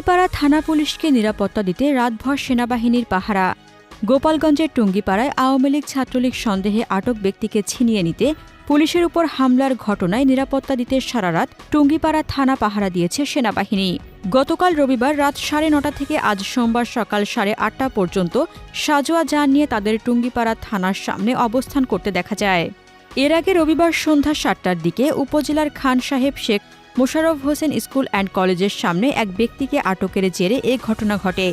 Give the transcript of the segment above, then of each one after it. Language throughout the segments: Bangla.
টুঙ্গিপাড়া থানা পুলিশকে নিরাপত্তা দিতে রাতভর সেনাবাহিনীর পাহারা। গোপালগঞ্জের টুঙ্গিপাড়ায় আওয়ামী লীগ ছাত্রলীগ সন্দেহে আটক ব্যক্তিকে ছিনিয়ে নিতে পুলিশের উপর হামলার ঘটনায় নিরাপত্তা দিতে সারারাত টুঙ্গিপাড়া থানা পাহারা দিয়েছে সেনাবাহিনী। গতকাল রবিবার রাত 9:30 থেকে আজ সোমবার সকাল 8:30 পর্যন্ত সাজোয়া যান নিয়ে তাদের টুঙ্গিপাড়া থানার সামনে অবস্থান করতে দেখা যায়। এর আগে রবিবার সন্ধ্যা 7টার দিকে উপজেলার খান সাহেব শেখ মোশাররফ হোসেন স্কুল অ্যান্ড কলেজের সামনে এক ব্যক্তিকে আটকের জেরে এ ঘটনা ঘটে।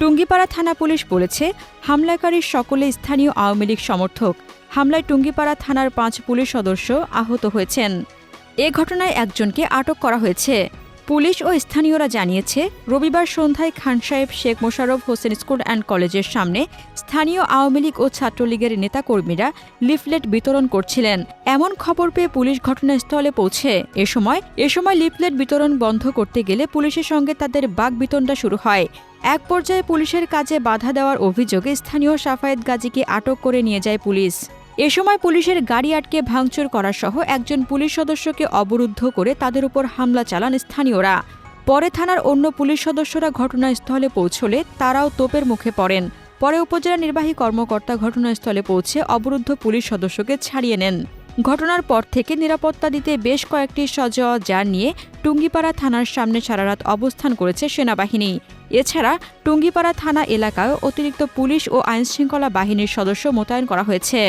টুঙ্গিপাড়া থানা পুলিশ বলেছে, হামলাকারীর সকলে স্থানীয় আওয়ামী লীগ সমর্থক। হামলায় টুঙ্গিপাড়া থানার 5 পুলিশ সদস্য আহত হয়েছেন। এ ঘটনায় একজনকে আটক করা হয়েছে। পুলিশ ও স্থানীয়রা জানিয়েছে, রবিবার সন্ধ্যায় খান সাহেব শেখ মোশাররফ হোসেন স্কুল অ্যান্ড কলেজের সামনে স্থানীয় আওয়ামী লীগ ও ছাত্রলীগের নেতাকর্মীরা লিফলেট বিতরণ করছিলেন। এমন খবর পেয়ে পুলিশ ঘটনাস্থলে পৌঁছে এ সময় লিফলেট বিতরণ বন্ধ করতে গেলে পুলিশের সঙ্গে তাদের বাকবিতণ্ডা শুরু হয়। এক পর্যায়ে পুলিশের কাজে বাধা দেওয়ার অভিযোগে স্থানীয় সাফায়েত গাজীকে আটক করে নিয়ে যায় পুলিশ। এ সময় পুলিশের গাড়ি আটকে ভাঙচুর করা সহ একজন পুলিশ সদস্যকে অবরুদ্ধ করে তাদের উপর হামলা চালান স্থানীয়রা। পরে থানার অন্য পুলিশ সদস্যরা ঘটনাস্থলে পৌঁছলে তারাও তোপের মুখে পড়েন। পরে উপজেলা নির্বাহী কর্মকর্তা ঘটনাস্থলে পৌঁছে অবরুদ্ধ পুলিশ সদস্যকে ছাড়িয়ে নেন। ঘটনার পর থেকে নিরাপত্তা দিতে বেশ কয়েকটি সাজোয়া যান নিয়ে টুঙ্গিপাড়া থানার সামনে সারারাত অবস্থান করেছে সেনাবাহিনী। এছাড়া টুঙ্গিপাড়া থানা এলাকায় অতিরিক্ত পুলিশ ও আইনশৃঙ্খলা বাহিনীর সদস্য মোতায়েন করা হয়েছে।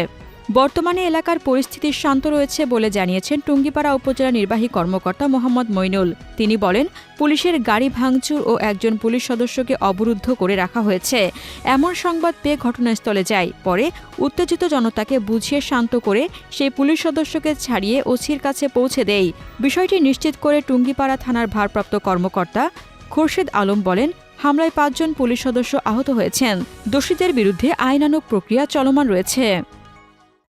বর্তমানে এলাকার পরিস্থিতি শান্ত রয়েছে বলে জানিয়েছেন টুঙ্গিপাড়া উপজেলা নির্বাহী কর্মকর্তা মোহাম্মদ মইনুল। তিনি বলেন, পুলিশের গাড়ি ভাঙচুর ও একজন পুলিশ সদস্যকে অবরুদ্ধ করে রাখা হয়েছে। এমন সংবাদ পেয়ে ঘটনাস্থলে যায়। পরে উত্তেজিত জনতাকে বুঝিয়ে শান্ত করে সেই পুলিশ সদস্যকে ছাড়িয়ে ওসির কাছে পৌঁছে দেয়। বিষয়টি নিশ্চিত করে টুঙ্গিপাড়া থানার ভারপ্রাপ্ত কর্মকর্তা খোরশেদ আলম বলেন, হামলায় 5 জন পুলিশ সদস্য আহত হয়েছেন। দোষীদের বিরুদ্ধে আইনানুগ প্রক্রিয়া চলমান রয়েছে।